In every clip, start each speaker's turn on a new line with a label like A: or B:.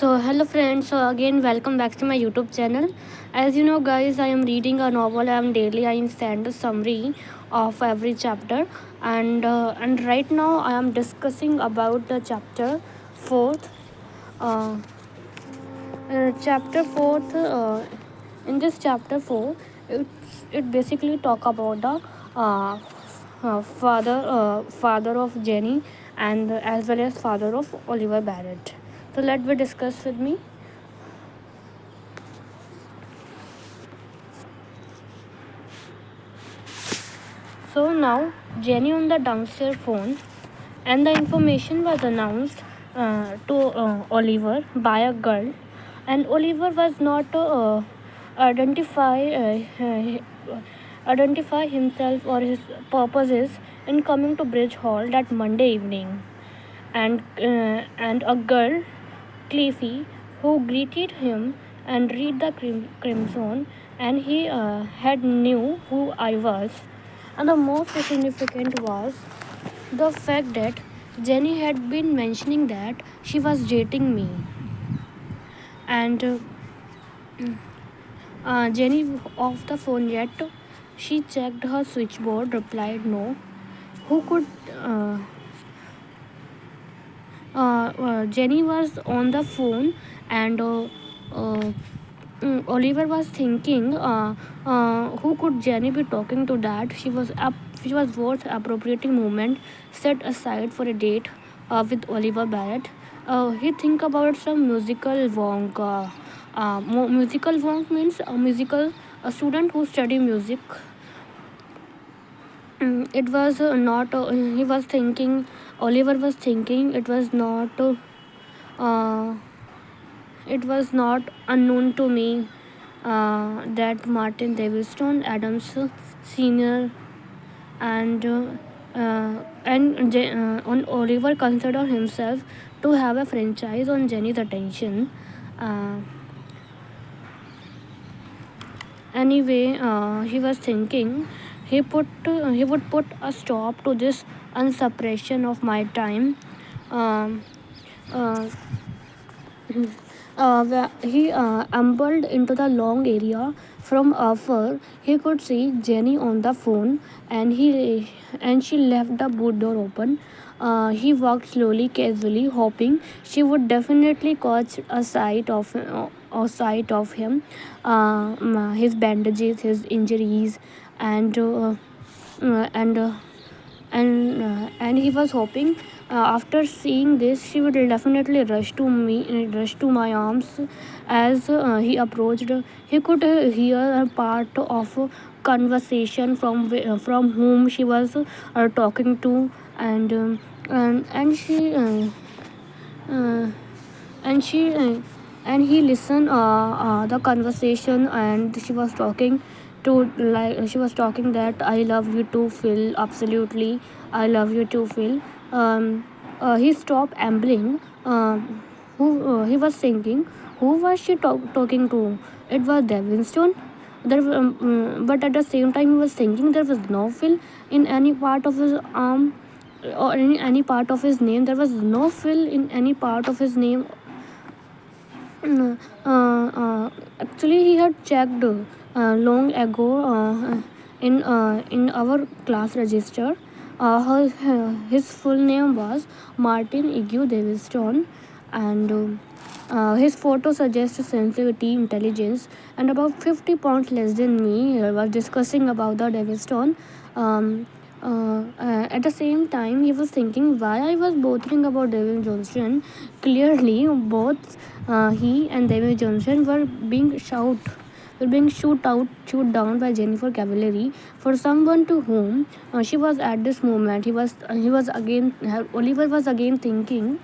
A: Hello friends. Again, welcome back to my YouTube channel. As you know, guys, I am reading a novel. I send a summary of every chapter, and right now I am discussing about the chapter fourth. Uh, Chapter fourth. In this chapter four, it basically talk about the father of Jenny, and as well as father of Oliver Barrett. So let me discuss with me. So now Jenny on the downstairs phone, and the information was announced to Oliver by a girl, and Oliver was not identify identify himself or his purposes in coming to Bridge Hall that Monday evening, and a girl, Cliffy, who greeted him and read the crimson, and he had knew who I was. And the most significant was the fact that Jenny had been mentioning that she was dating me, and Jenny off the phone yet. She checked her switchboard, replied no. Who could? Jenny was on the phone, and Oliver was thinking, who could Jenny be talking to that she was worth appropriating moment set aside for a date with Oliver Barrett. He think about some musical wonk. Musical wonk means a student who study music. It was not. He was thinking. Oliver was thinking uh, it was not unknown to me that Martin Daviston Adams Sr. and on Oliver considered himself to have a franchise on Jenny's attention. Uh, Anyway, he was thinking he would put a stop to this unsuppression of my time. Um, uh, where he ambled into the long area. From afar, he could see Jenny on the phone, and she left the boot door open. He walked slowly, casually, hoping she would definitely catch a sight of him, his bandages, his injuries, and uh, uh, and uh, and he was hoping after seeing this she would definitely rush to my arms. As he approached, he could hear a part of a conversation from whom she was talking to, and she uh, and she and he listened the conversation, and she was talking that I love you too, Phil. Absolutely, I love you too, Phil. He stopped ambling. Who He was thinking, who was she talking to? It was Devinstone. But at the same time he was thinking there was no Phil in any part of his arm or in any part of his name. There was no Phil in any part of his name. Mm, Actually, he had checked long ago in our class register. His full name was Martin Igu Daviston, and his photo suggests sensitivity, intelligence, and about 50 pounds less than me. Was discussing about the Daviston. At the same time, he was thinking why I was bothering about David Johnson. Clearly, both he and David Johnson were being shoot down by Jennifer Cavallari for someone to whom she was at this moment. He was again. Oliver was again thinking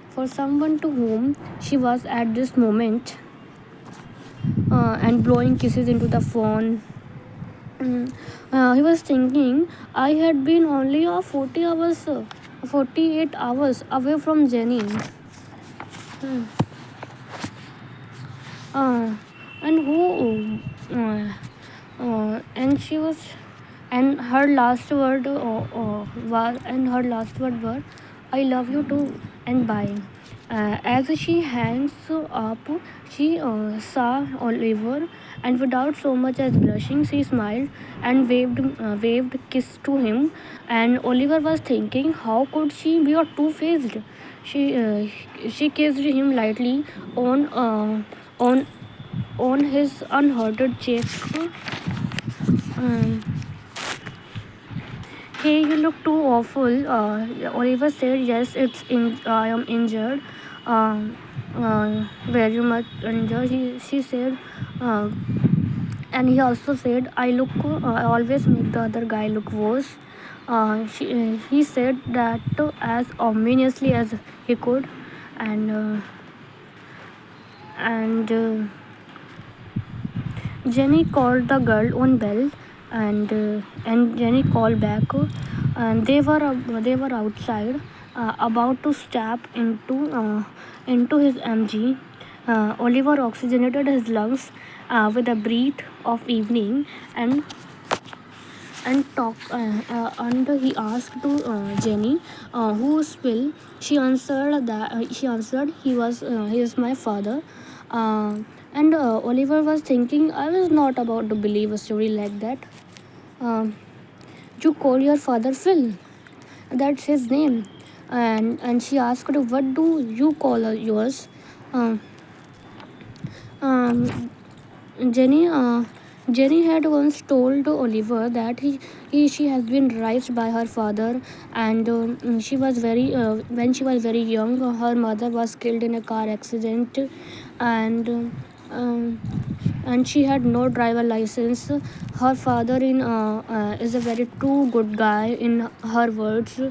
A: for someone to whom she was at this moment, and blowing kisses into the phone. He was thinking I had been only 48 hours away from Jenny. Hmm. And who and she was and her last word was and her last word were I love you too and bye. As she hangs up, she saw Oliver, and without so much as blushing, she smiled and waved kiss to him. And Oliver was thinking, how could she be a two-faced? She kissed him lightly on on on his unhurted cheek. Um, Hey, you look too awful. Oliver said, yes, I am injured. Very much injured. She said, uh, and he also said, I always make the other guy look worse. He said that as ominously as he could, and and Jenny called the girl on bell, and Jenny called back, and they were outside, about to step into his MG. Oliver oxygenated his lungs with a breath of evening, and he asked to Jenny, who's Will. She answered he is my father. Uh, and Oliver was thinking, I was not about to believe a story like that. Um, you call your father Phil? That's his name. And she asked, what do you call yours? Um, um, Jenny Jenny had once told Oliver that she has been raised by her father, and she was very when she was very young, her mother was killed in a car accident, and and she had no driver license. Her father is a very too good guy in her words,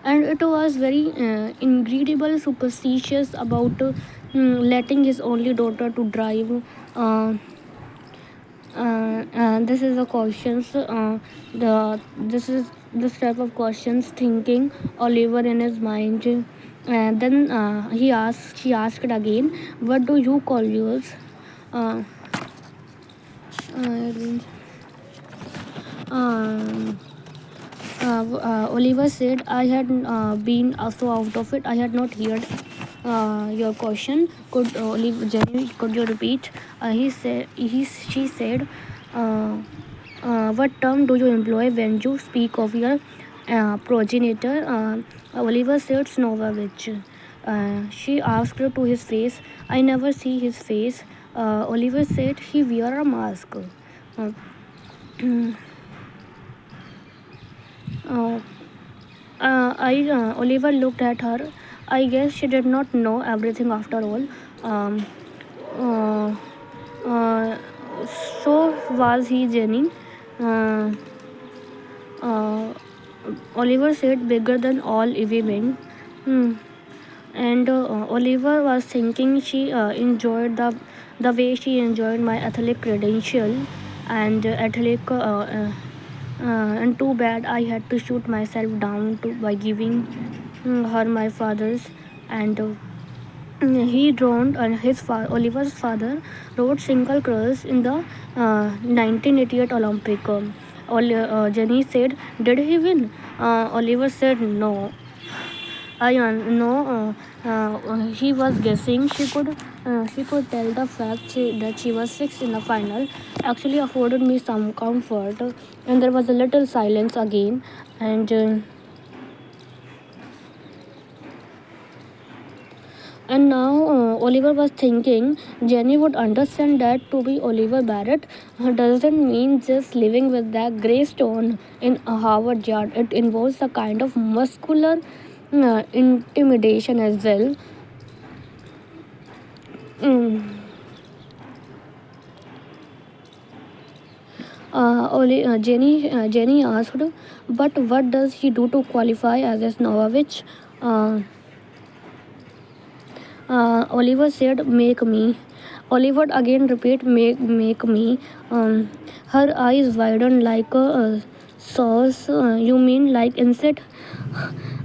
A: and it was very incredible superstitious about letting his only daughter to drive. Uh, this is the questions. The this is this type of questions thinking Oliver in his mind. And then she asked again, "What do you call yours?" Uh, uh, um, Oliver said, I had been so out of it, I had not heard your question. Jenny, could you repeat? She said, uh, what term do you employ when you speak of your progenitor? Oliver said, Snovovich. She asked to his face. I never see his face. Oliver said, he wear a mask. Uh, uh, Oliver looked at her. I guess she did not know everything after all. Um, uh, uh, so was he, Jenny. Uh, uh, Oliver said, bigger than all women. Hmm. And Oliver was thinking she enjoyed the way she enjoyed my athletic credential and and too bad I had to shoot myself down by giving her my father's. And he drowned, and Oliver's father wrote single cross in the 1988 Olympic. Jenny said, did he win? Oliver said, no. I know he was guessing. She could tell the fact that she was sixth in the final actually afforded me some comfort, and there was a little silence again, and now Oliver was thinking Jenny would understand that to be Oliver Barrett doesn't mean just living with that grey stone in a Harvard yard. It involves a kind of muscular intimidation as well. Mm. Jenny asked, but what does he do to qualify as a Snovovich? Uh, Oliver said, make me. Oliver again repeat, make me. Her eyes widened like a sauce. You mean like insect?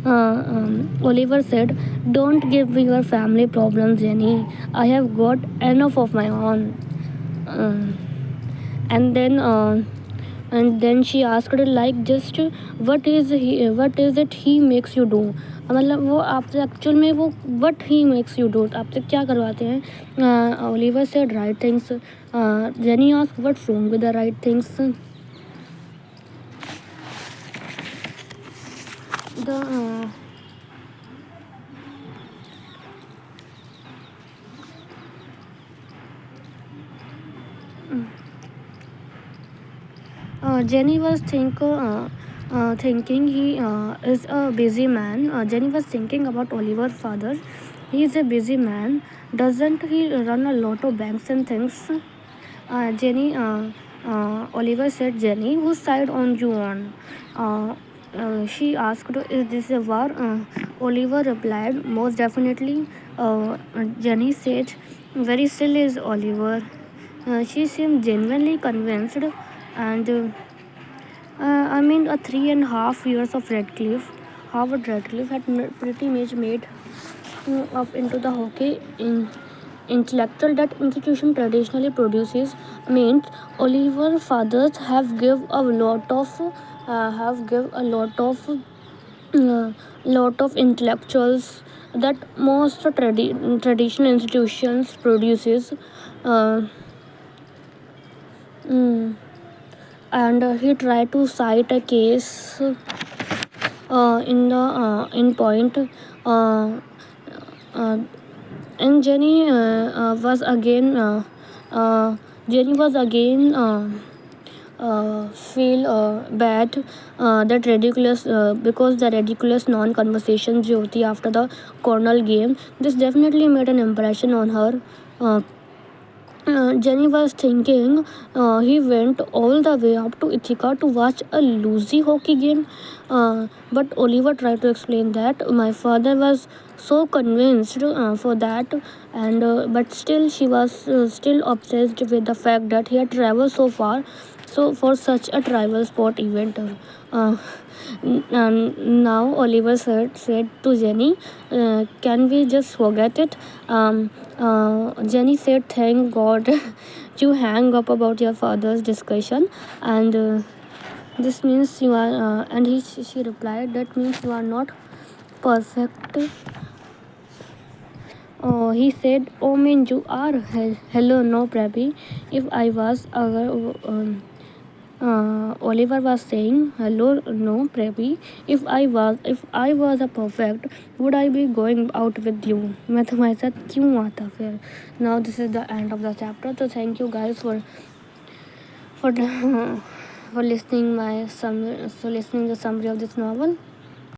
A: Oliver said, don't give me your family problems, Jenny. I have got enough of my own. Um, and then she asked, like, just what is it he makes you do? मतलब वो आपसे actual में वो what he makes you do, आपसे क्या करवाते हैं. Oliver said right things. Jenny ask what's wrong with the right things. The Jenny was thinking he is a busy man. Jenny was thinking about Oliver's father. He is a busy man. Doesn't he run a lot of banks and things? Jenny, Oliver said, Jenny, whose side on you on? She asked, is this a war? Oliver replied, most definitely. Jenny said, very silly is Oliver. She seemed genuinely convinced, and I mean, 3.5 years of Redcliffe, Harvard Redcliffe had pretty much made up into the hockey intellectual that institution traditionally produces. Means Oliver fathers have give a lot of intellectuals that most traditional institutions produces. Uh, mm, and he tried to cite a case in point, uh, and uh, Jenny was again feel bad that ridiculous because the ridiculous non-conversation जो होती है after the cornell game, this definitely made an impression on her. uh, Jenny was thinking he went all the way up to Ithaca to watch a loosey hockey game. But Oliver tried to explain that my father was so convinced for that, and but still she was still obsessed with the fact that he had traveled so far, so for such a trivial sport event. Uh, and now Oliver said to Jenny, can we just forget it? Jenny said, thank God you hang up about your father's discussion, and this means you are, she replied, that means you are not perfect. He said, oh, mean you are. Hello, no, Preppy. If I was, Oliver was saying, hello, no, Preppy. If I was a perfect, would I be going out with you? मैं तुम्हारे साथ क्यों आता फिर? Now this is the end of the chapter. So thank you guys for for listening the summary of this novel.